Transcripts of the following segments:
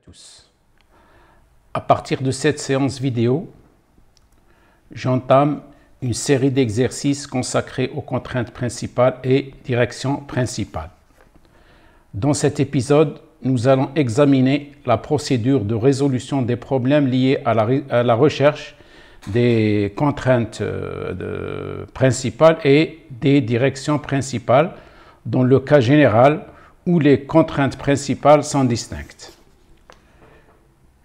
tous. À partir de cette séance vidéo, j'entame une série d'exercices consacrés aux contraintes principales et directions principales. Dans cet épisode, nous allons examiner la procédure de résolution des problèmes liés à la recherche des contraintes principales et des directions principales dans le cas général où les contraintes principales sont distinctes.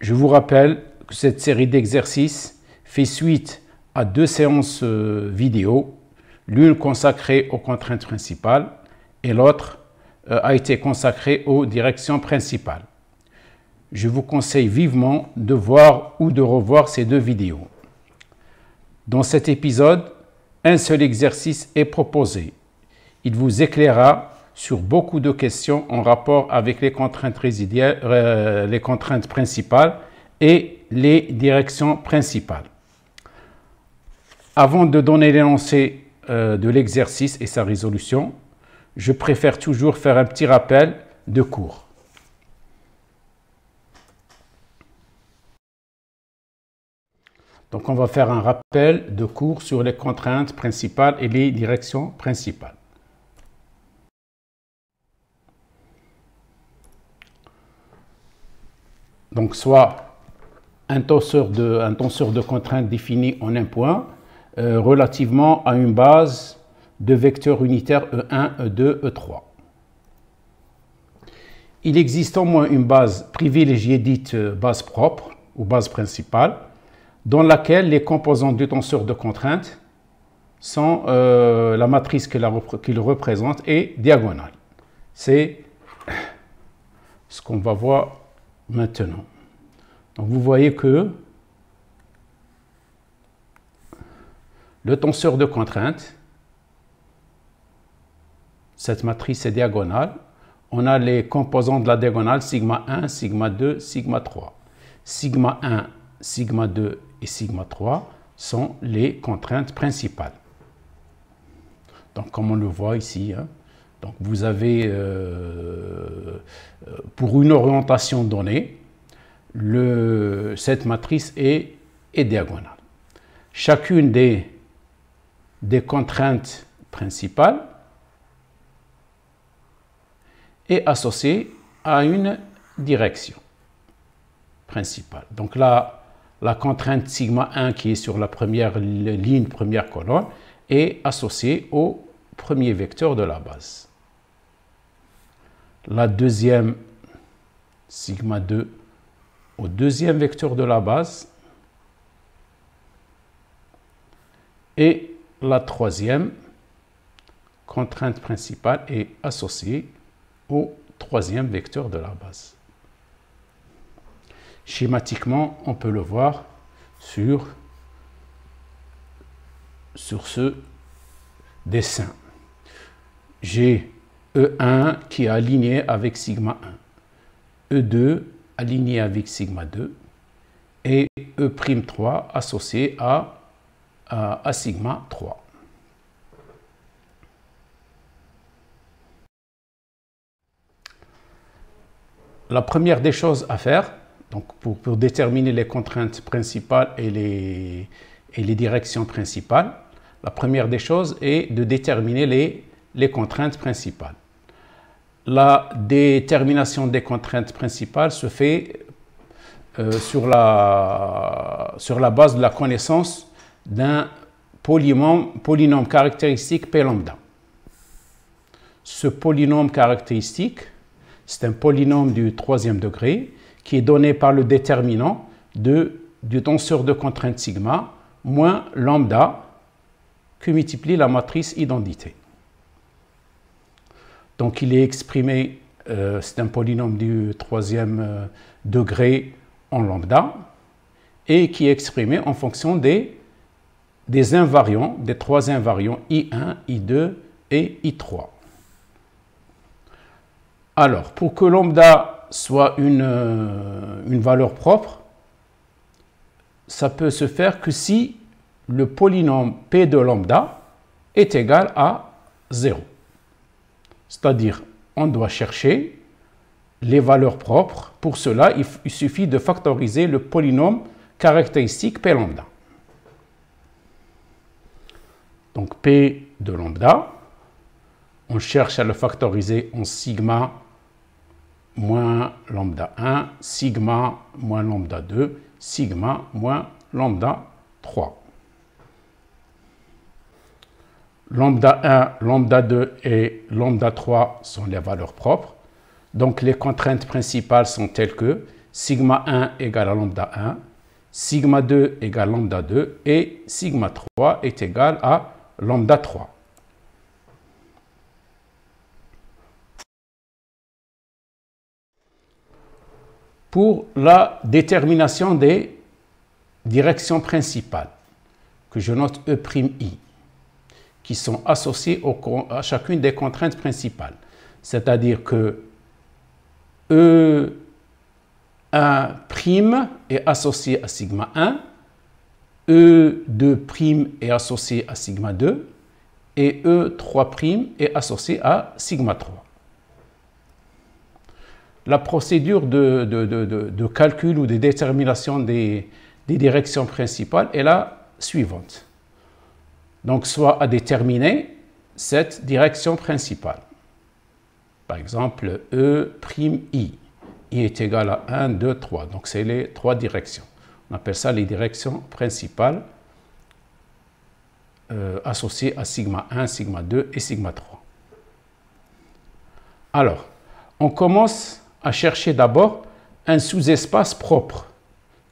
Je vous rappelle que cette série d'exercices fait suite à deux séances vidéo, l'une consacrée aux contraintes principales et l'autre a été consacrée aux directions principales. Je vous conseille vivement de voir ou de revoir ces deux vidéos. Dans cet épisode, un seul exercice est proposé. Il vous éclairera sur beaucoup de questions en rapport avec les contraintes résiduelles, les contraintes principales et les directions principales. Avant de donner l'énoncé de l'exercice et sa résolution, je préfère toujours faire un petit rappel de cours. Donc, on va faire un rappel de cours sur les contraintes principales et les directions principales. Donc, soit un tenseur de contraintes défini en un point relativement à une base de vecteurs unitaires E1, E2, E3. Il existe au moins une base privilégiée dite base propre ou base principale, dans laquelle les composants du tenseur de contraintes sont la matrice qu'il représente et diagonale. C'est ce qu'on va voir maintenant. Donc vous voyez que le tenseur de contraintes, cette matrice est diagonale. On a les composants de la diagonale sigma 1, sigma 2, sigma 3. Sigma 1, sigma 2 et sigma 3 sont les contraintes principales. Donc comme on le voit ici, donc vous avez pour une orientation donnée, cette matrice est diagonale. Chacune des contraintes principales est associée à une direction principale. Donc là, la contrainte sigma 1 qui est sur la première ligne, première colonne, est associée au premier vecteur de la base. La deuxième, sigma 2, au deuxième vecteur de la base. Et la troisième contrainte principale est associée au troisième vecteur de la base. Schématiquement, on peut le voir sur ce dessin. J'ai E1 qui est aligné avec sigma 1, E2 aligné avec sigma 2 et E'3 associé à sigma 3. La première des choses à faire, donc pour déterminer les contraintes principales et les directions principales, la première des choses est de déterminer les contraintes principales. La détermination des contraintes principales se fait sur la base de la connaissance d'un polynôme caractéristique P lambda. Ce polynôme caractéristique, c'est un polynôme du troisième degré qui est donné par le déterminant du tenseur de contrainte sigma moins lambda que multiplie la matrice identité. Donc il est exprimé, c'est un polynôme du troisième degré en lambda et qui est exprimé en fonction des invariants, des trois invariants I1, I2 et I3. Alors, pour que lambda soit une valeur propre, ça peut se faire que si le polynôme P de lambda est égal à 0. C'est-à-dire, on doit chercher les valeurs propres. Pour cela, il suffit de factoriser le polynôme caractéristique P lambda. Donc P de lambda, on cherche à le factoriser en sigma moins lambda 1, sigma moins lambda 2, sigma moins lambda 3. Lambda 1, lambda 2 et lambda 3 sont les valeurs propres. Donc les contraintes principales sont telles que sigma 1 égale à lambda 1, sigma 2 égale lambda 2 et sigma 3 est égal à lambda 3. Pour la détermination des directions principales, que je note E'I, qui sont associées à chacune des contraintes principales. C'est-à-dire que E1' est associé à sigma 1, E2' est associé à sigma 2 et E3' est associé à sigma 3. La procédure de calcul ou de détermination des directions principales est la suivante. Donc, soit à déterminer cette direction principale. Par exemple, E'I. I est égal à 1, 2, 3. Donc, c'est les trois directions. On appelle ça les directions principales associées à sigma 1, sigma 2 et sigma 3. Alors, on commence à chercher d'abord un sous-espace propre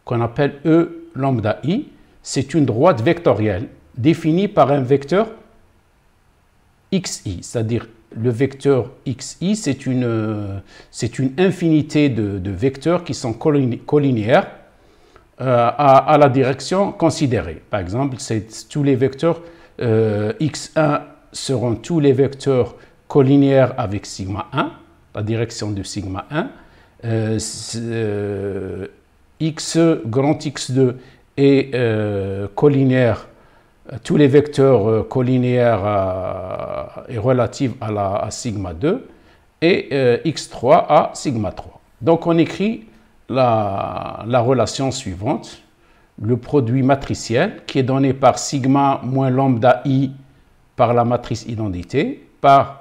qu'on appelle E lambda I. C'est une droite vectorielle définie par un vecteur xi, c'est-à-dire le vecteur xi, c'est une infinité de vecteurs qui sont collinéaires à la direction considérée. Par exemple, tous les vecteurs x1 seront tous les vecteurs collinéaires avec sigma 1, la direction de sigma 1, x grand x2 est collinéaire, tous les vecteurs collinéaires est relatif à sigma 2 et x3 à sigma 3. Donc on écrit la relation suivante, le produit matriciel qui est donné par sigma moins lambda i par la matrice identité par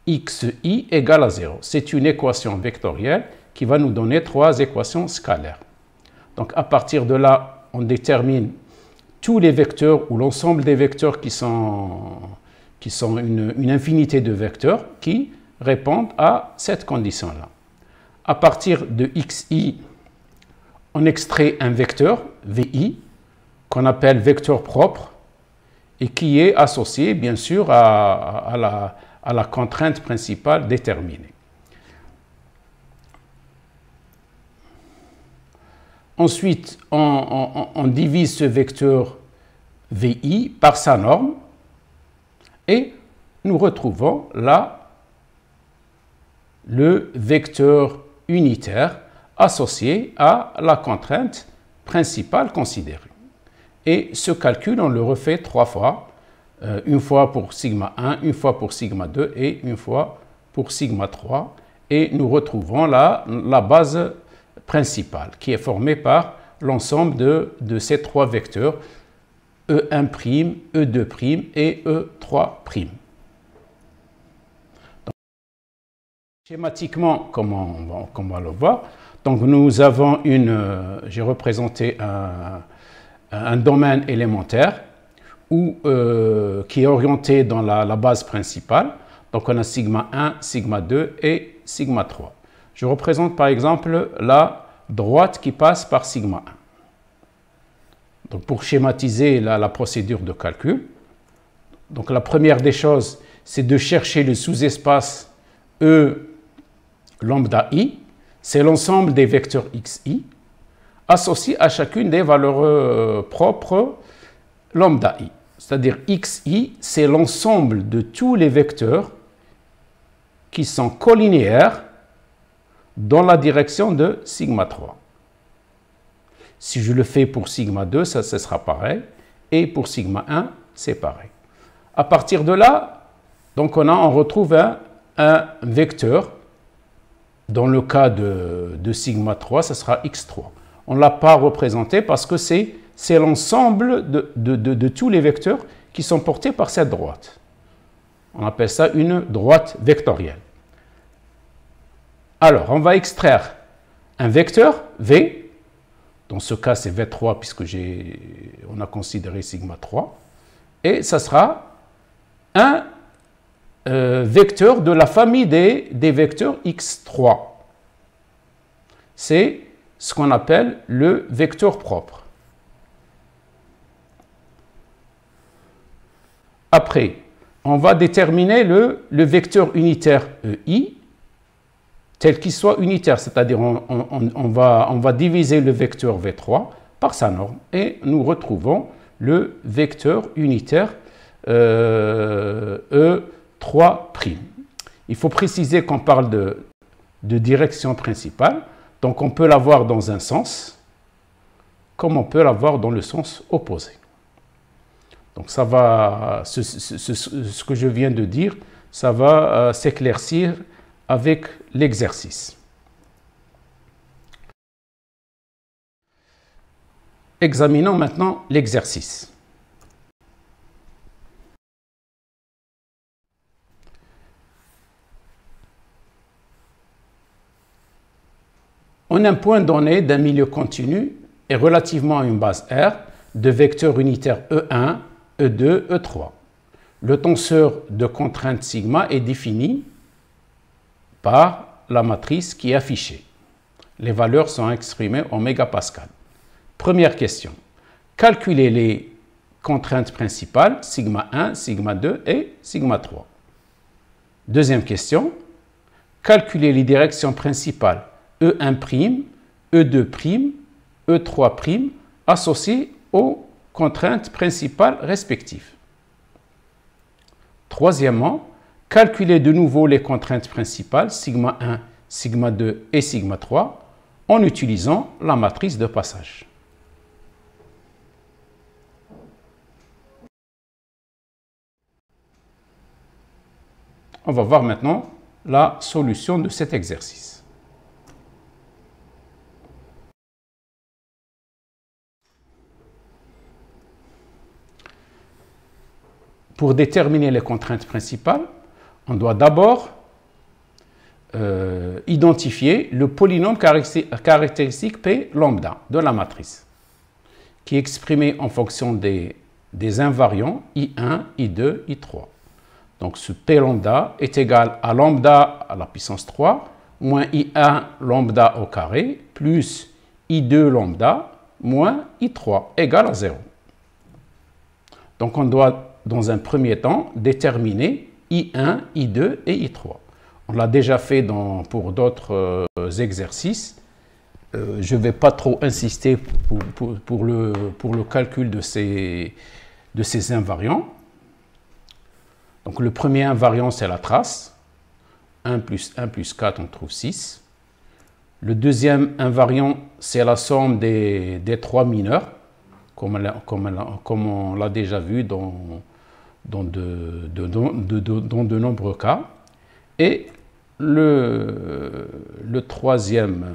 xi égale à 0. C'est une équation vectorielle qui va nous donner trois équations scalaires. Donc à partir de là, on détermine tous les vecteurs ou l'ensemble des vecteurs qui sont une infinité de vecteurs qui répondent à cette condition-là. À partir de xi, on extrait un vecteur, vi, qu'on appelle vecteur propre et qui est associé bien sûr à la contrainte principale déterminée. Ensuite, on divise ce vecteur vi par sa norme et nous retrouvons là le vecteur unitaire associé à la contrainte principale considérée. Et ce calcul, on le refait trois fois. Une fois pour sigma 1, une fois pour sigma 2 et une fois pour sigma 3. Et nous retrouvons là la base principale qui est formée par l'ensemble de ces trois vecteurs E1', E2' et E3'. Donc, schématiquement, comme on va le voir, donc nous avons j'ai représenté un domaine élémentaire qui est orienté dans la base principale. Donc on a sigma 1, sigma 2 et sigma 3. Je représente par exemple la droite qui passe par sigma 1. Donc pour schématiser la procédure de calcul, donc la première des choses, c'est de chercher le sous-espace E lambda i. C'est l'ensemble des vecteurs xi associés à chacune des valeurs propres lambda i. C'est-à-dire xi, c'est l'ensemble de tous les vecteurs qui sont collinéaires dans la direction de sigma 3. Si je le fais pour sigma 2, ça sera pareil. Et pour sigma 1, c'est pareil. À partir de là, donc on retrouve un vecteur Dans le cas de sigma 3, ce sera x3. On ne l'a pas représenté parce que c'est l'ensemble de tous les vecteurs qui sont portés par cette droite. On appelle ça une droite vectorielle. Alors, on va extraire un vecteur V. Dans ce cas, c'est V3 puisque on a considéré sigma 3. Et ça sera un vecteur de la famille des vecteurs x3. C'est ce qu'on appelle le vecteur propre. Après, on va déterminer le vecteur unitaire EI, tel qu'il soit unitaire, c'est-à-dire on va diviser le vecteur V3 par sa norme et nous retrouvons le vecteur unitaire E3'. Il faut préciser qu'on parle de direction principale, donc on peut l'avoir dans un sens, comme on peut l'avoir dans le sens opposé. Donc ça va, ce que je viens de dire, ça va s'éclaircir avec l'exercice. Examinons maintenant l'exercice. On a un point donné d'un milieu continu et relativement à une base R de vecteurs unitaires E1, E2, E3. Le tenseur de contrainte sigma est défini par la matrice qui est affichée. Les valeurs sont exprimées en mégapascal. Première question. Calculez les contraintes principales, sigma 1, sigma 2 et sigma 3. Deuxième question. Calculez les directions principales E1', E2', E3' associées aux contraintes principales respectives. Troisièmement, calculez de nouveau les contraintes principales, sigma 1, sigma 2 et sigma 3, en utilisant la matrice de passage. On va voir maintenant la solution de cet exercice. Pour déterminer les contraintes principales, on doit d'abord identifier le polynôme caractéristique P lambda de la matrice, qui est exprimé en fonction des invariants I1, I2, I3. Donc ce P lambda est égal à lambda à la puissance 3 moins I1 lambda au carré plus I2 lambda moins I3 égale à 0. Donc on doit dans un premier temps déterminer I1, I2 et I3. On l'a déjà fait pour d'autres exercices. Je ne vais pas trop insister pour le calcul de ces invariants. Donc le premier invariant, c'est la trace. 1 plus 1 plus 4, on trouve 6. Le deuxième invariant, c'est la somme des trois mineurs, comme on l'a déjà vu dans de nombreux cas. Et le troisième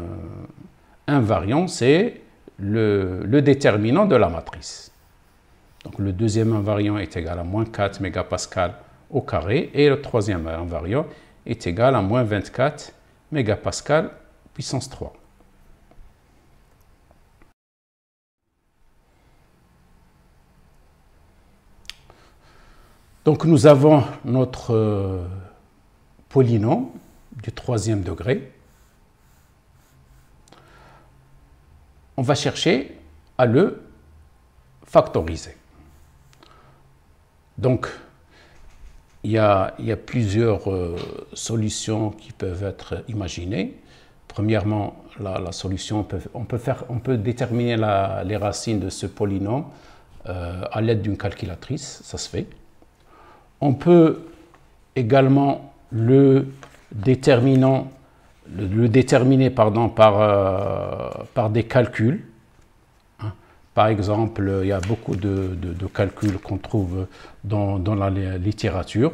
invariant, c'est le déterminant de la matrice. Donc le deuxième invariant est égal à moins 4 mégapascal au carré et le troisième invariant est égal à moins 24 mégapascal puissance 3. Donc nous avons notre polynôme du troisième degré. On va chercher à le factoriser. Donc il y a plusieurs solutions qui peuvent être imaginées. Premièrement, la solution, on peut déterminer les racines de ce polynôme à l'aide d'une calculatrice, ça se fait. On peut également le déterminer par des calculs. Par exemple, il y a beaucoup de calculs qu'on trouve dans la littérature.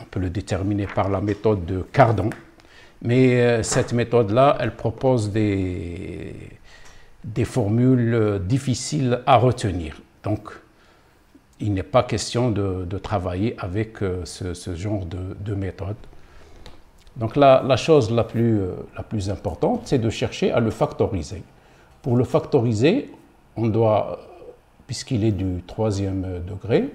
On peut le déterminer par la méthode de Cardan, Mais cette méthode-là, elle propose des formules difficiles à retenir. Donc, il n'est pas question de travailler avec ce genre de méthode. Donc, la chose la plus importante, c'est de chercher à le factoriser. Pour le factoriser, on doit, puisqu'il est du troisième degré,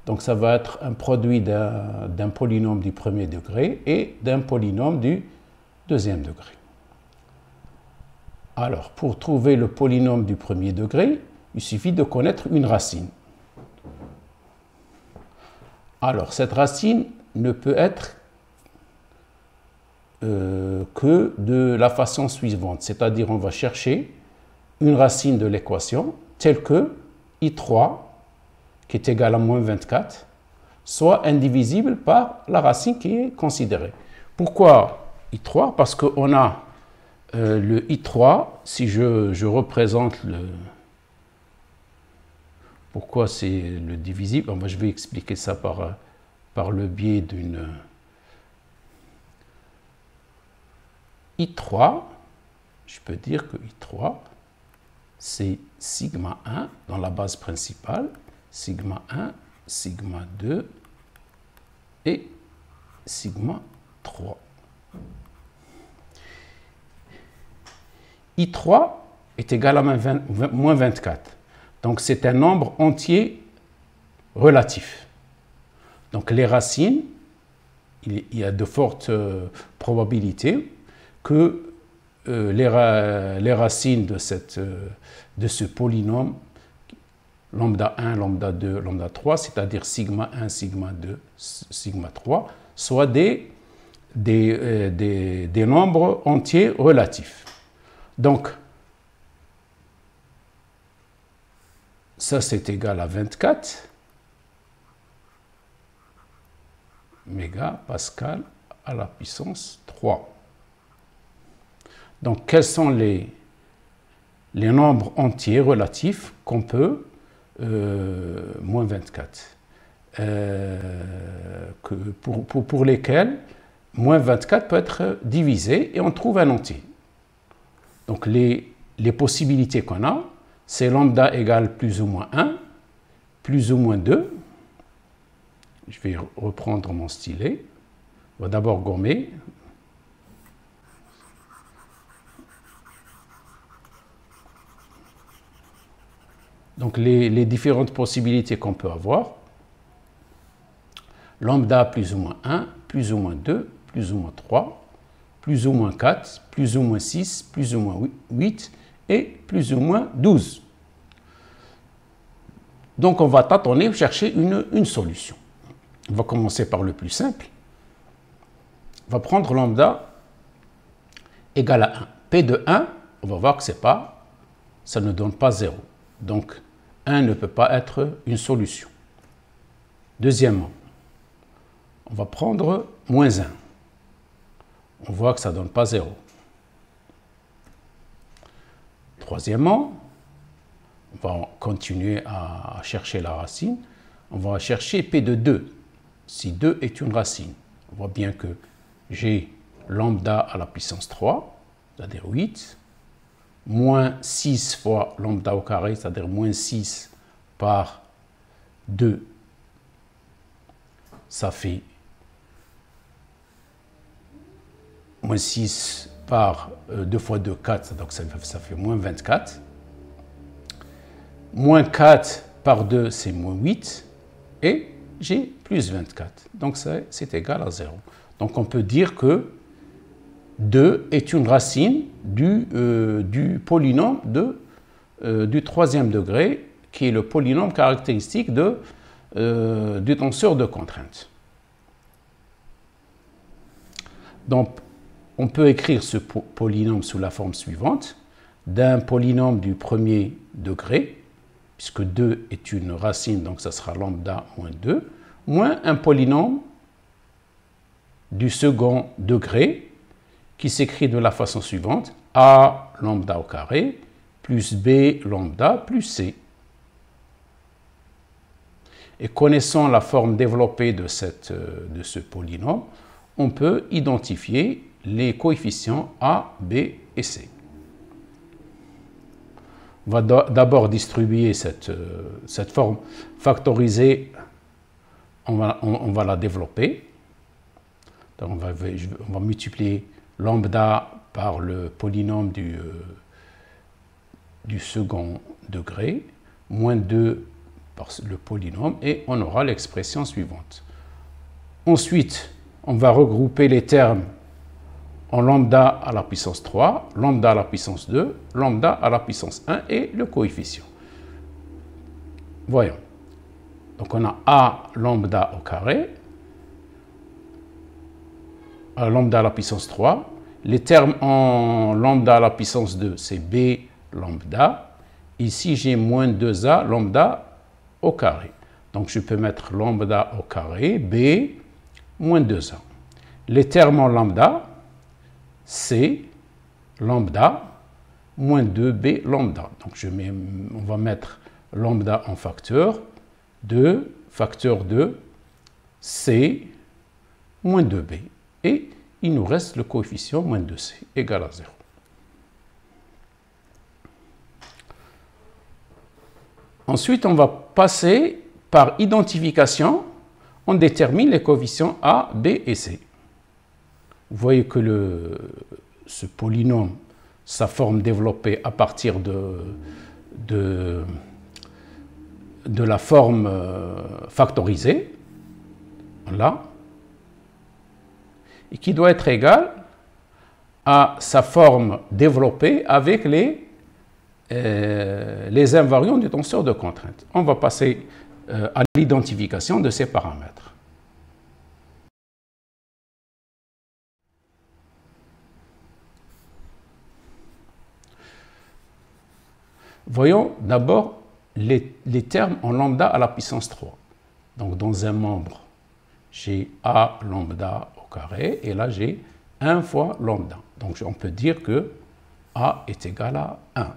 donc ça va être un produit d'un polynôme du premier degré et d'un polynôme du deuxième degré. Alors, pour trouver le polynôme du premier degré, il suffit de connaître une racine. Alors, cette racine ne peut être que de la façon suivante, c'est-à-dire on va chercher une racine de l'équation telle que I3, qui est égale à moins 24, soit indivisible par la racine qui est considérée. Pourquoi I3? Parce qu'on a le I3, si je représente le... Pourquoi c'est le divisible? Bon, je vais expliquer ça par le biais d'une... I3, je peux dire que I3, c'est sigma 1 dans la base principale, sigma 1, sigma 2 et sigma 3. I3 est égal à moins 24. Donc, c'est un nombre entier relatif. Donc, les racines, il y a de fortes probabilités que les racines de ce polynôme, lambda 1, lambda 2, lambda 3, c'est-à-dire sigma 1, sigma 2, sigma 3, soient des nombres entiers relatifs. Donc, ça c'est égal à 24 mégapascal à la puissance 3. Donc, quels sont les nombres entiers relatifs qu'on peut, moins 24, pour lesquels moins 24 peut être divisé et on trouve un entier. Donc, les possibilités qu'on a, c'est lambda égale plus ou moins 1, plus ou moins 2. Je vais reprendre mon stylet. On va d'abord gommer. Donc, les différentes possibilités qu'on peut avoir, lambda plus ou moins 1, plus ou moins 2, plus ou moins 3, plus ou moins 4, plus ou moins 6, plus ou moins 8 et plus ou moins 12. Donc, on va tâtonner, chercher une solution. On va commencer par le plus simple. On va prendre lambda égale à 1. P de 1, on va voir que ça ne donne pas 0. Donc, 1 ne peut pas être une solution. Deuxièmement, on va prendre moins 1. On voit que ça ne donne pas 0. Troisièmement, on va continuer à chercher la racine. On va chercher P de 2, si 2 est une racine. On voit bien que j'ai lambda à la puissance 3, c'est-à-dire 8, moins 6 fois lambda au carré, c'est-à-dire moins 6 par 2, ça fait moins 6 par 2 fois 2, 4, donc ça fait moins 24. Moins 4 par 2, c'est moins 8. Et j'ai plus 24. Donc, c'est égal à 0. Donc, on peut dire que 2 est une racine du polynôme du troisième degré, qui est le polynôme caractéristique du tenseur de contrainte. Donc, on peut écrire ce polynôme sous la forme suivante, d'un polynôme du premier degré, puisque 2 est une racine, donc ça sera lambda moins 2, moins un polynôme du second degré, qui s'écrit de la façon suivante, a lambda au carré, plus b lambda, plus c. Et connaissant la forme développée de ce polynôme, on peut identifier les coefficients A, B et C. On va d'abord distribuer cette forme factorisée, on va la développer. Donc on va multiplier lambda par le polynôme du second degré, moins 2 par le polynôme, et on aura l'expression suivante. Ensuite, on va regrouper les termes en lambda à la puissance 3, lambda à la puissance 2, lambda à la puissance 1 et le coefficient. Voyons. Donc on a A lambda au carré, lambda à la puissance 3. Les termes en lambda à la puissance 2, c'est B lambda. Ici, j'ai moins 2A lambda au carré. Donc je peux mettre lambda au carré, B moins 2A. Les termes en lambda, c'est lambda moins 2b lambda. Donc on va mettre lambda en facteur 2, facteur 2, c moins 2b. Et il nous reste le coefficient moins 2c égal à 0. Ensuite, on va passer par identification. On détermine les coefficients A, B et C. Vous voyez que ce polynôme, sa forme développée à partir de la forme factorisée, là, et qui doit être égale à sa forme développée avec les invariants du tenseur de contrainte. On va passer à l'identification de ces paramètres. Voyons d'abord les termes en lambda à la puissance 3. Donc dans un membre, j'ai A lambda au carré, et là j'ai 1 fois lambda. Donc on peut dire que A est égal à 1.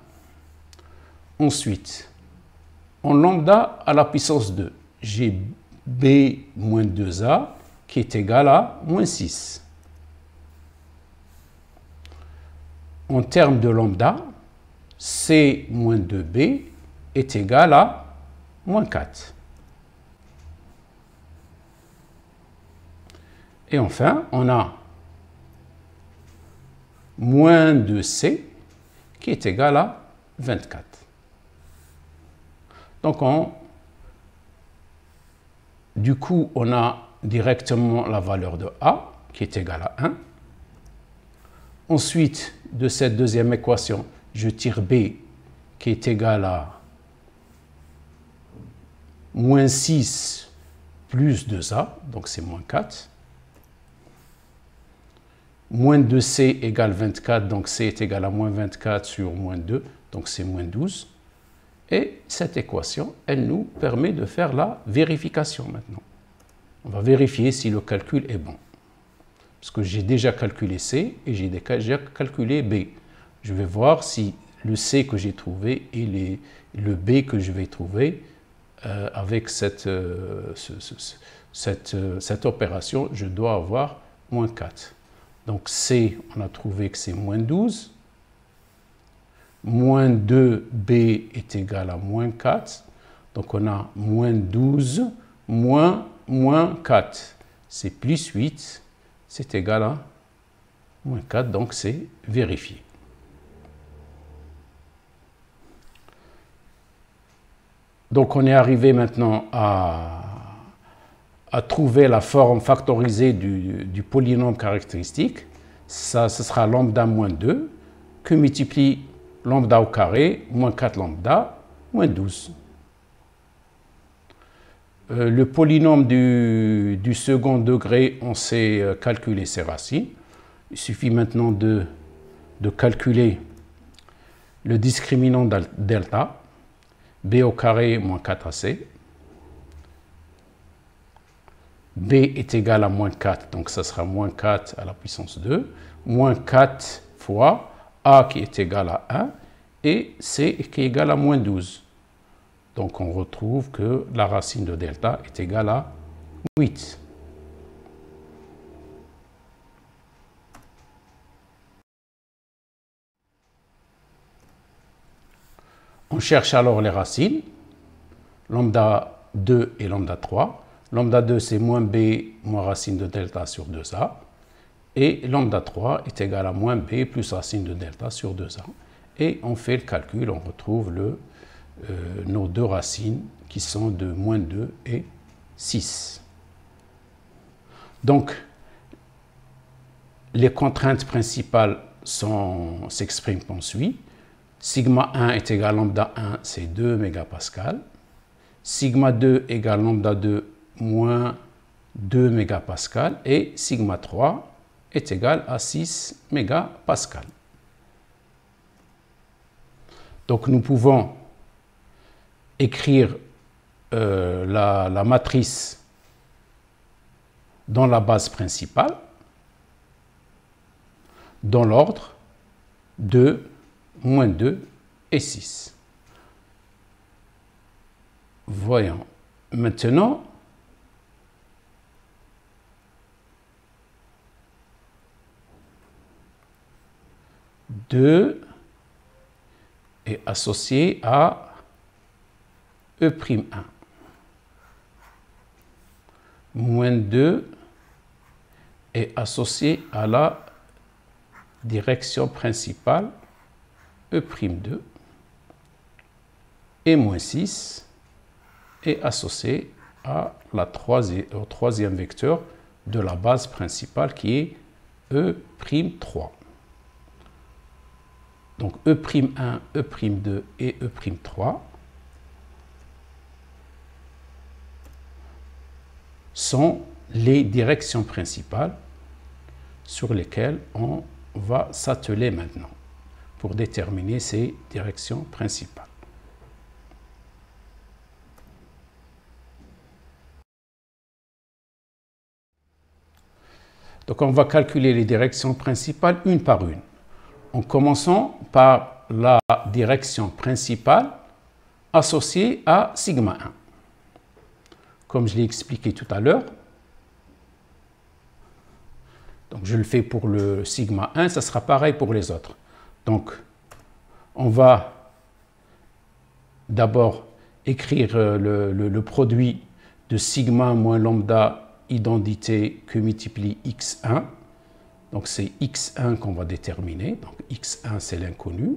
Ensuite, en lambda à la puissance 2, j'ai B moins 2A qui est égal à moins 6. En termes de lambda, C moins 2B est égal à moins 4. Et enfin, on a moins 2C qui est égal à 24. Donc, du coup, on a directement la valeur de A qui est égale à 1. Ensuite, de cette deuxième équation, je tire B qui est égal à moins 6 plus 2A, donc c'est moins 4. Moins 2C égale 24, donc C est égal à moins 24 sur moins 2, donc c'est moins 12. Et cette équation, elle nous permet de faire la vérification maintenant. On va vérifier si le calcul est bon. Parce que j'ai déjà calculé C et j'ai déjà calculé B. Je vais voir si le C que j'ai trouvé et le B que je vais trouver avec cette opération, je dois avoir moins 4. Donc C, on a trouvé que c'est moins 12. Moins 2B est égal à moins 4. Donc on a moins 12 moins 4. C'est plus 8. C'est égal à moins 4. Donc c'est vérifié. Donc on est arrivé maintenant à trouver la forme factorisée du polynôme caractéristique. Ça, ce sera lambda moins 2 que multiplie lambda au carré, moins 4 lambda, moins 12. Le polynôme du second degré, on sait calculer ses racines. Il suffit maintenant de calculer le discriminant delta, b au carré moins 4ac. B est égal à moins 4, donc ça sera moins 4 à la puissance 2, moins 4 fois A qui est égal à 1, et C qui est égal à moins 12. Donc on retrouve que la racine de delta est égale à 8. On cherche alors les racines, lambda 2 et lambda 3. Lambda 2, c'est moins b moins racine de delta sur 2a. Et lambda 3 est égal à moins b plus racine de delta sur 2a. Et on fait le calcul, on retrouve nos deux racines qui sont de moins 2 et 6. Donc, les contraintes principales s'expriment comme suit. Sigma 1 est égal à lambda 1, c'est 2 mégapascales. Sigma 2 égale lambda 2 moins 2 mégapascales. Et sigma 3 est égal à 6 mégapascales. Donc nous pouvons écrire la matrice dans la base principale, dans l'ordre 2, moins 2 et 6. Voyons maintenant deux est associé à E'1. Moins 2 est associé à la direction principale E'2 et moins 6 est associé au troisième vecteur de la base principale qui est E'3. Donc E'1, E'2 et E'3 sont les directions principales sur lesquelles on va s'atteler maintenant pour déterminer ces directions principales. Donc on va calculer les directions principales une par une, en commençant par la direction principale associée à sigma 1. Comme je l'ai expliqué tout à l'heure, donc je le fais pour le sigma 1, ça sera pareil pour les autres. Donc on va d'abord écrire le produit de sigma moins lambda identité que multiplie x1. Donc c'est x1 qu'on va déterminer. Donc x1 c'est l'inconnu.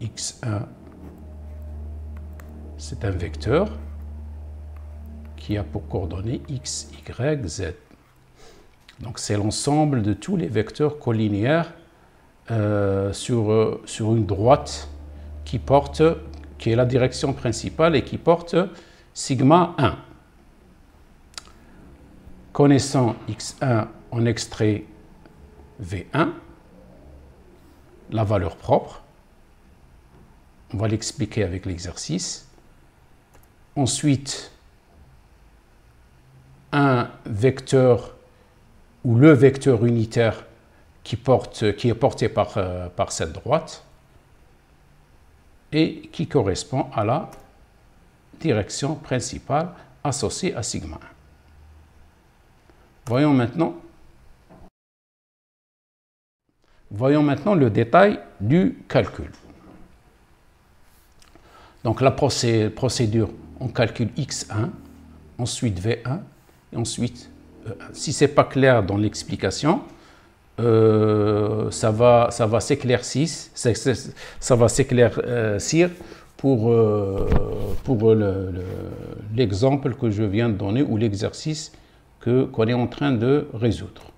x1 c'est un vecteur qui a pour coordonnées x, y, z. Donc c'est l'ensemble de tous les vecteurs collinéaires sur une droite qui est la direction principale et qui porte sigma 1. Connaissant x1, on extrait v1, la valeur propre. On va l'expliquer avec l'exercice. Ensuite, un vecteur ou le vecteur unitaire qui est porté par cette droite et qui correspond à la direction principale associée à sigma 1. Voyons maintenant le détail du calcul. Donc la procédure, on calcule x1, ensuite v1 et ensuite e1. Si ce n'est pas clair dans l'explication, ça va s'éclaircir pour l'exemple que je viens de donner ou l'exercice qu'on est en train de résoudre.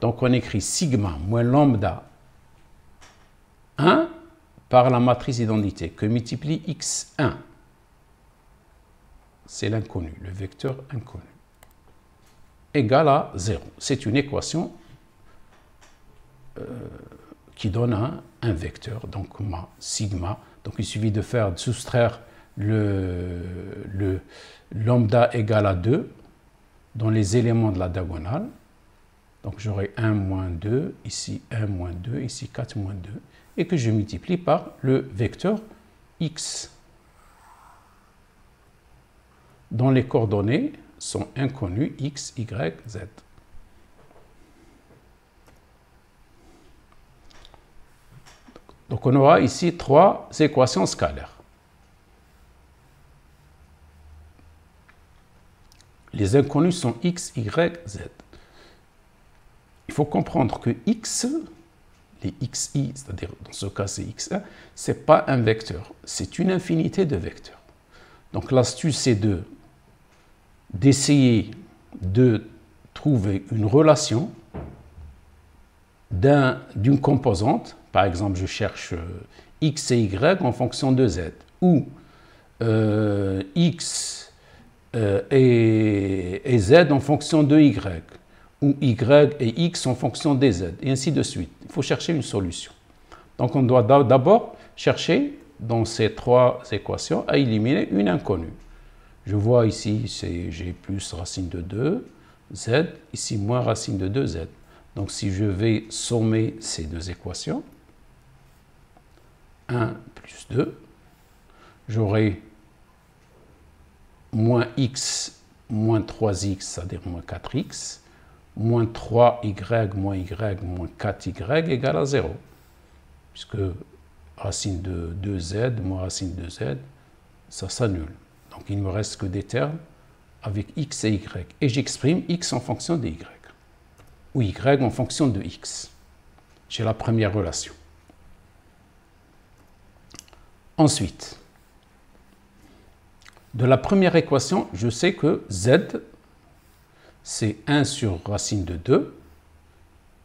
Donc on écrit sigma moins lambda 1 par la matrice d'identité que multiplie x1. C'est l'inconnu, le vecteur inconnu, égal à 0. C'est une équation qui donne un vecteur, donc sigma. Donc il suffit de soustraire le lambda égal à 2 dans les éléments de la diagonale. Donc j'aurai 1 moins 2, ici 1 moins 2, ici 4 moins 2, et que je multiplie par le vecteur x, dont les coordonnées sont inconnues x, y, z. Donc on aura ici 3 équations scalaires. Les inconnus sont x, y, z. Il faut comprendre que x, les xi, c'est-à-dire dans ce cas c'est x1, ce n'est pas un vecteur, c'est une infinité de vecteurs. Donc l'astuce c'est d'essayer de trouver une relation d'une composante. Par exemple, je cherche x et y en fonction de z, ou x et z en fonction de y, ou y et x en fonction des z, et ainsi de suite. Il faut chercher une solution. Donc on doit d'abord chercher dans ces 3 équations à éliminer une inconnue. Je vois ici, j'ai plus racine de 2, z, ici moins racine de 2z. Donc si je vais sommer ces 2 équations, 1 plus 2, j'aurai moins x moins 3x, c'est-à-dire moins 4x, moins 3y moins y moins 4y égale à 0. Puisque racine de 2z moins racine de z, ça s'annule. Donc il ne me reste que des termes avec x et y. Et j'exprime x en fonction de y. Ou y en fonction de x. J'ai la première relation. Ensuite, de la première équation, je sais que z, c'est 1 sur racine de 2,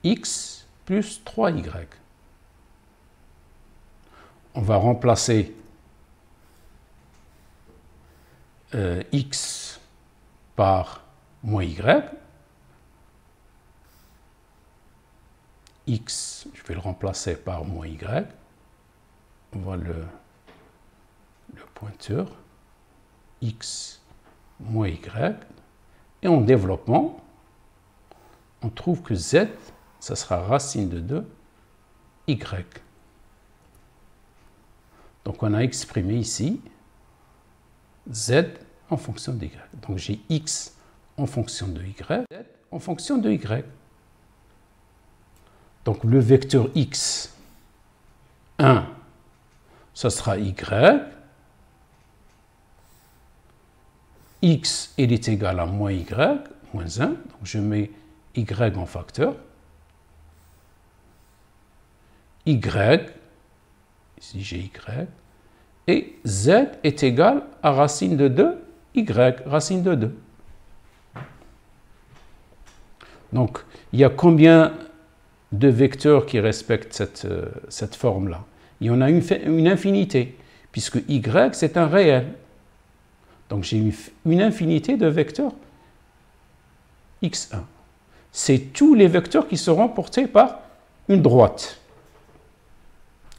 x plus 3y. On va remplacer x par moins y. X, je vais le remplacer par moins y. On voit le pointeur. X moins y. Et en développement, on trouve que z, ça sera racine de 2, y. Donc on a exprimé ici z en fonction de y. Donc j'ai x en fonction de y, z en fonction de y. Donc le vecteur x, 1, ça sera y. X, il est égal à moins y, moins 1. Donc je mets y en facteur. Y, ici j'ai y. Et z est égal à racine de 2, y, racine de 2. Donc, il y a combien de vecteurs qui respectent cette forme-là? Il y en a une infinité, puisque y, c'est un réel. Donc, j'ai une infinité de vecteurs x1. C'est tous les vecteurs qui seront portés par une droite,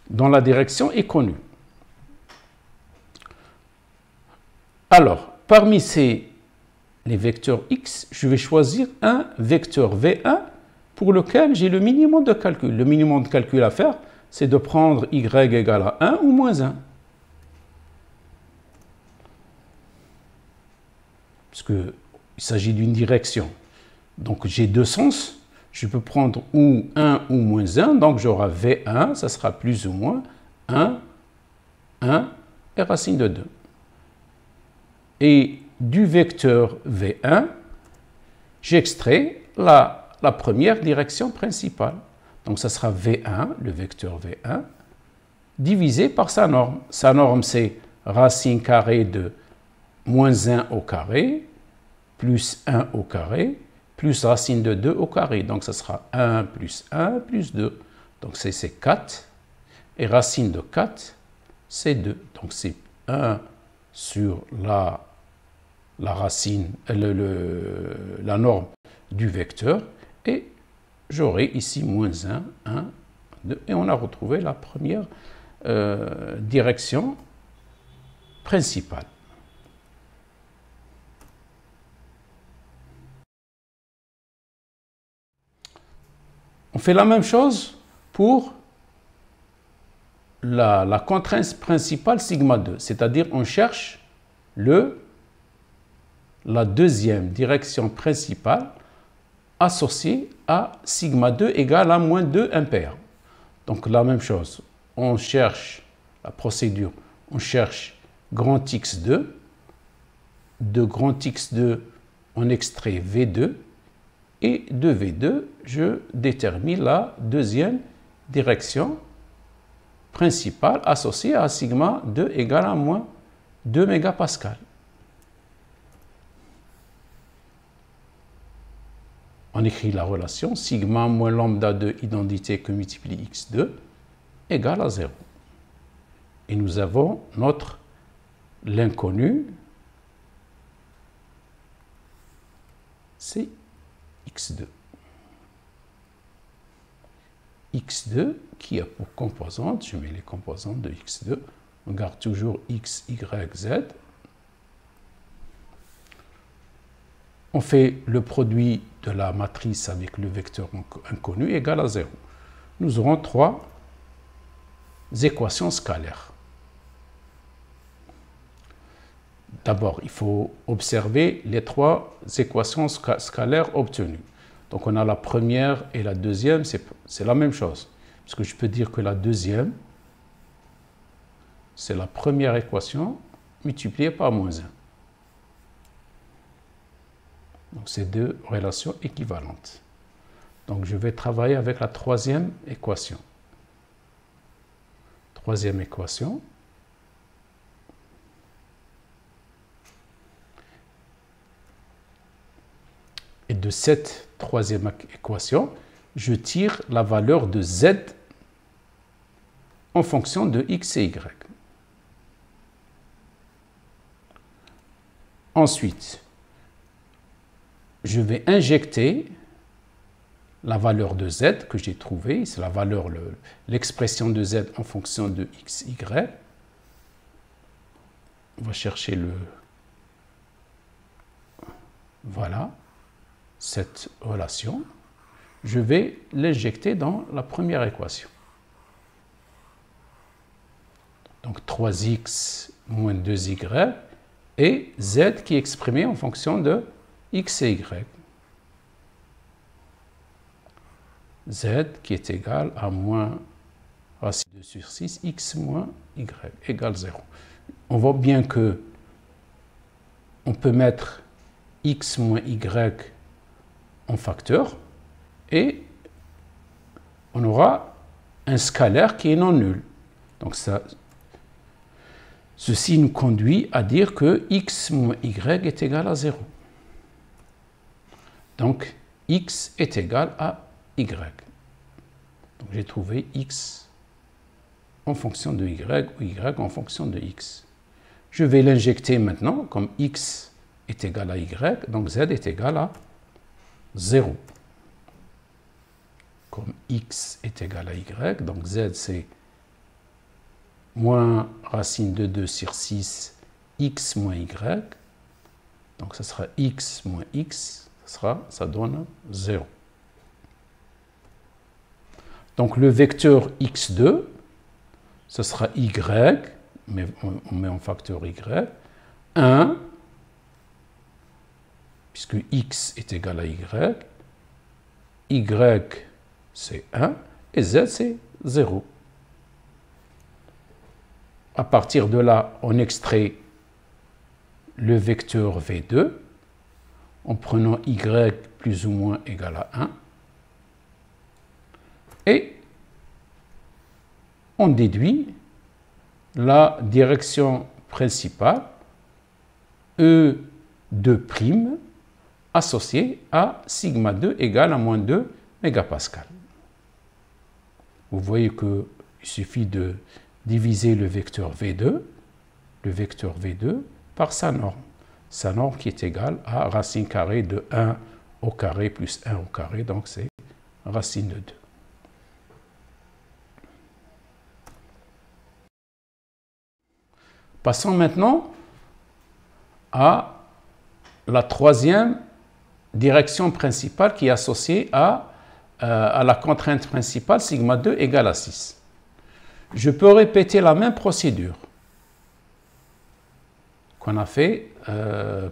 dont la direction est connue. Alors, parmi les vecteurs x, je vais choisir un vecteur v1 pour lequel j'ai le minimum de calcul. Le minimum de calcul à faire, c'est de prendre y égale à 1 ou moins 1. Parce qu'il s'agit d'une direction. Donc j'ai deux sens. Je peux prendre ou 1 ou moins 1. Donc j'aurai v1, ça sera plus ou moins 1, 1 et racine de 2. Et du vecteur v1, j'extrais la première direction principale. Donc ça sera v1, le vecteur v1, divisé par sa norme. Sa norme, c'est racine carrée de moins 1 au carré, plus 1 au carré, plus racine de 2 au carré. Donc ça sera 1 plus 1 plus 2. Donc c'est 4. Et racine de 4, c'est 2. Donc c'est 1 sur la racine, la norme du vecteur. Et j'aurai ici moins 1, 1, 2. Et on a retrouvé la première direction principale. On fait la même chose pour la contrainte principale sigma 2, c'est-à-dire on cherche la deuxième direction principale associée à sigma 2 égale à moins 2 impair. Donc la même chose, on cherche la procédure, on cherche grand X2, de grand X2, on extrait V2, et de V2, je détermine la deuxième direction principale associée à sigma 2 égale à moins 2 mégapascal. On écrit la relation sigma moins lambda 2 identité que multiplie x2 égale à 0. Et nous avons notre l'inconnu, c'est x2. x2 qui a pour composante, je mets les composantes de x2, on garde toujours x, y, z. On fait le produit de la matrice avec le vecteur inconnu égal à 0. Nous aurons trois équations scalaires. D'abord, il faut observer les trois équations scalaires obtenues. Donc, on a la première et la deuxième, c'est la même chose. Parce que je peux dire que la deuxième, c'est la première équation multipliée par moins 1. Donc, c'est deux relations équivalentes. Donc, je vais travailler avec la troisième équation. Troisième équation. Et de cette troisième équation, je tire la valeur de z en fonction de x et y. Ensuite, je vais injecter la valeur de z que j'ai trouvée, c'est la valeur, l'expression de z en fonction de x, y. On va chercher le... Voilà, cette relation. Je vais l'injecter dans la première équation. Donc 3x moins 2y et z qui est exprimé en fonction de x et y. Z qui est égal à moins racine 2 sur 6, x moins y égale 0. On voit bien que on peut mettre x moins y en facteur et on aura un scalaire qui est non nul. Donc ceci nous conduit à dire que x moins y est égal à 0. Donc x est égal à y. Donc j'ai trouvé x en fonction de y ou y en fonction de x. Je vais l'injecter maintenant comme x est égal à y, donc z est égal à 0. Comme x est égal à y, donc z c'est moins racine de 2 sur 6, x moins y. Donc ça sera x moins x, ça donne 0. Donc le vecteur x2, ce sera y, mais on met en facteur y, 1, puisque x est égal à y c'est 1, et z c'est 0. À partir de là, on extrait le vecteur v2 en prenant y plus ou moins égal à 1. Et on déduit la direction principale E2' associée à sigma 2 égale à moins 2 mégapascal. Vous voyez qu'il suffit de diviser le vecteur V2 par sa norme qui est égale à racine carrée de 1 au carré plus 1 au carré, donc c'est racine de 2. Passons maintenant à la troisième direction principale qui est associée à la contrainte principale sigma 2 égale à 6. Je peux répéter la même procédure qu'on a fait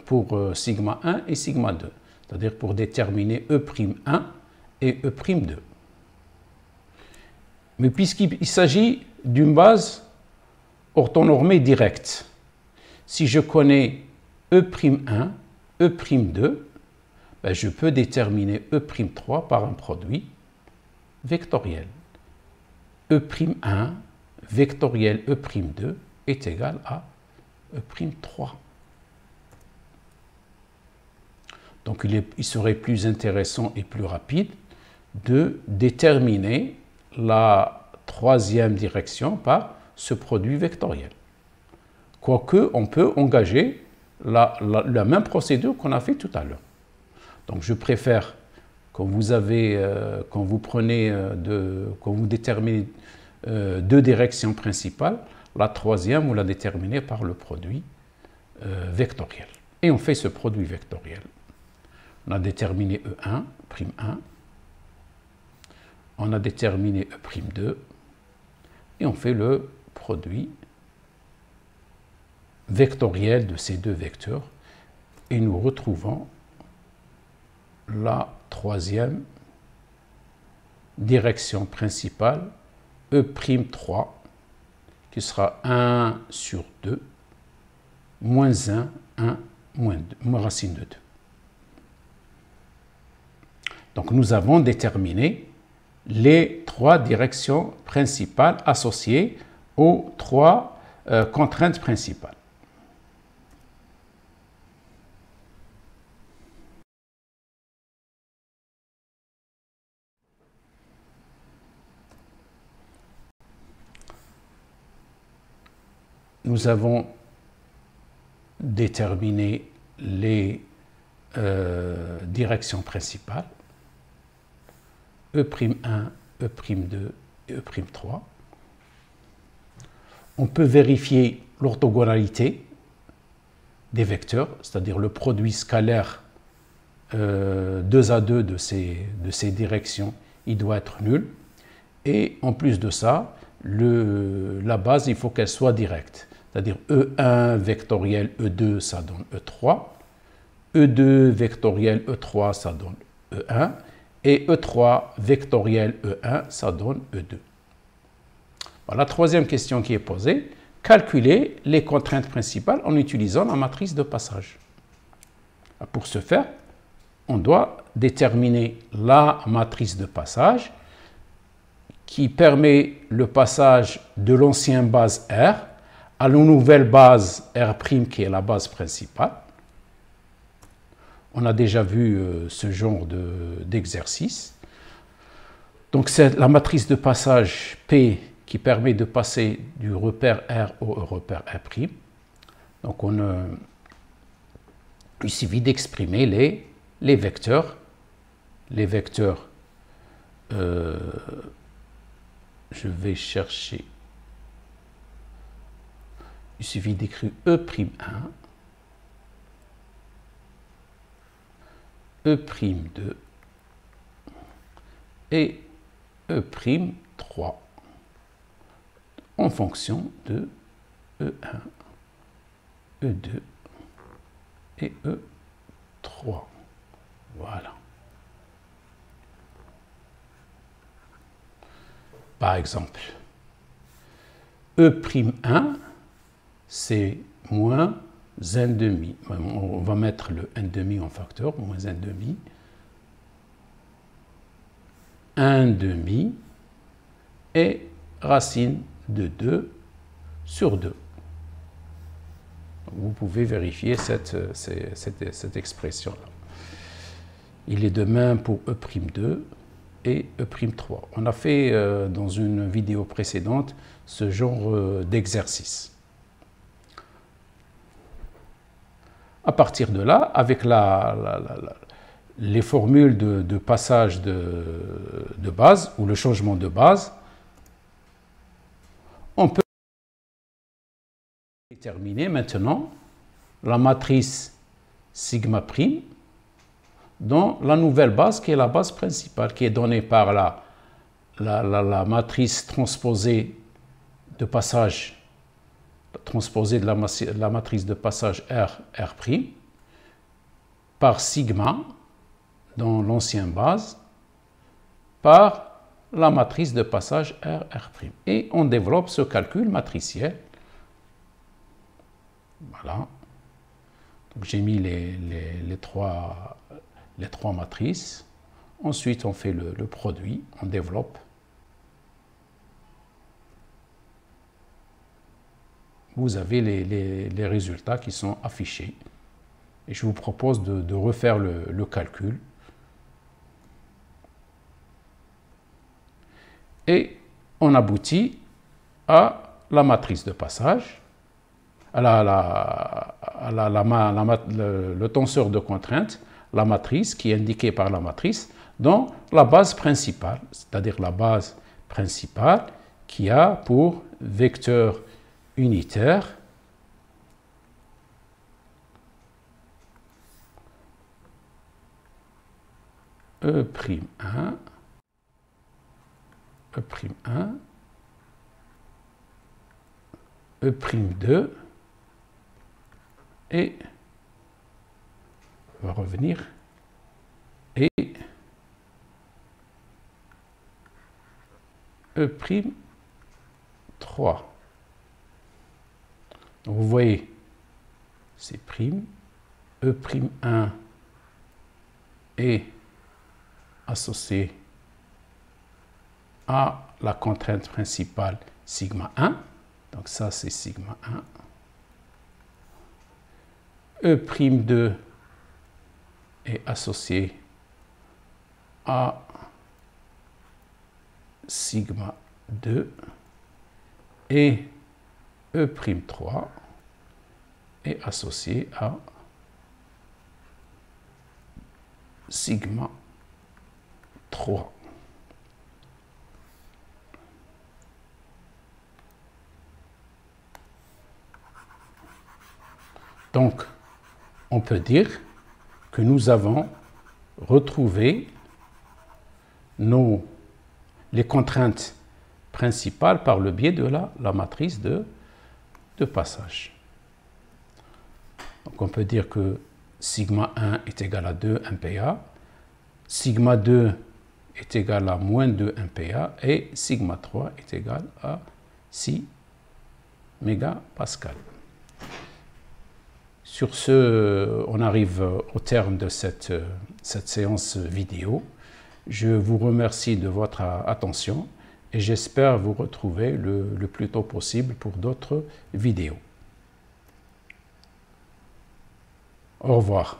pour sigma 1 et sigma 2, c'est-à-dire pour déterminer E'1 et E'2. Mais puisqu'il s'agit d'une base orthonormée directe. Si je connais E'1, E'2, ben je peux déterminer E'3 par un produit vectoriel. E'1 vectoriel E'2 est égal à E'3. Donc il serait plus intéressant et plus rapide de déterminer la troisième direction par ce produit vectoriel. Quoique, on peut engager la même procédure qu'on a fait tout à l'heure. Donc je préfère, quand vous déterminez deux directions principales, la troisième, vous la déterminez par le produit vectoriel. Et on fait ce produit vectoriel. On a déterminé E1, prime1. On a déterminé E'2. Et on fait le produit vectoriel de ces deux vecteurs. Et nous retrouvons la troisième direction principale, E'3, qui sera 1 sur 2, moins 1, 1, moins 2, moins racine de 2. Donc nous avons déterminé les trois directions principales associées aux trois contraintes principales. Nous avons déterminé les directions principales, E'1, E'2 et E'3. On peut vérifier l'orthogonalité des vecteurs, c'est-à-dire le produit scalaire 2 à 2 de ces directions, il doit être nul. Et en plus de ça, la base, il faut qu'elle soit directe. C'est-à-dire E1 vectoriel E2, ça donne E3. E2 vectoriel E3, ça donne E1. Et E3 vectoriel E1, ça donne E2. La troisième question qui est posée, calculer les contraintes principales en utilisant la matrice de passage. Pour ce faire, on doit déterminer la matrice de passage qui permet le passage de l'ancienne base R à la nouvelle base R' qui est la base principale. On a déjà vu ce genre d'exercice. Donc c'est la matrice de passage P qui permet de passer du repère R au repère R'. Donc il suffit d'exprimer les vecteurs. Les vecteurs, je vais chercher, il suffit d'écrire E'1, E'2 et E'3 en fonction de E1, E2 et E3. Voilà. Par exemple, E'1, c'est moins 1,5. On va mettre le 1,5 en facteur, moins 1,5. 1,5 et racine de 2 sur 2. Vous pouvez vérifier cette expression-là. Il est de même pour E'2 et E'3. On a fait dans une vidéo précédente ce genre d'exercice. À partir de là, avec les formules de passage de base ou le changement de base, on peut déterminer maintenant la matrice sigma prime dans la nouvelle base qui est la base principale, qui est donnée par la matrice transposée de passage, transposée de la matrice de passage R', par sigma dans l'ancienne base, par la matrice de passage R, R'. Et on développe ce calcul matriciel. Voilà. Donc j'ai mis les trois matrices. Ensuite, on fait le produit, on développe. Vous avez les résultats qui sont affichés. Et je vous propose de refaire le calcul. Et on aboutit à la matrice de passage, à le tenseur de contrainte, la matrice qui est indiquée par la matrice, dans la base principale, c'est-à-dire la base principale qui a pour vecteur unitaire E'1, E'1, E'2 et on va revenir et E'3. Donc vous voyez, c'est prime, E'1 est associé à la contrainte principale sigma 1, donc ça c'est sigma 1. E'2 est associé à sigma 2 et E'3 est associé à sigma 3. Donc, on peut dire que nous avons retrouvé les contraintes principales par le biais de la matrice de passage. Donc, on peut dire que sigma 1 est égal à 2 MPa, sigma 2 est égal à moins 2 MPa et sigma 3 est égal à 6 mégapascal. Sur ce, on arrive au terme de cette séance vidéo. Je vous remercie de votre attention et j'espère vous retrouver le plus tôt possible pour d'autres vidéos. Au revoir.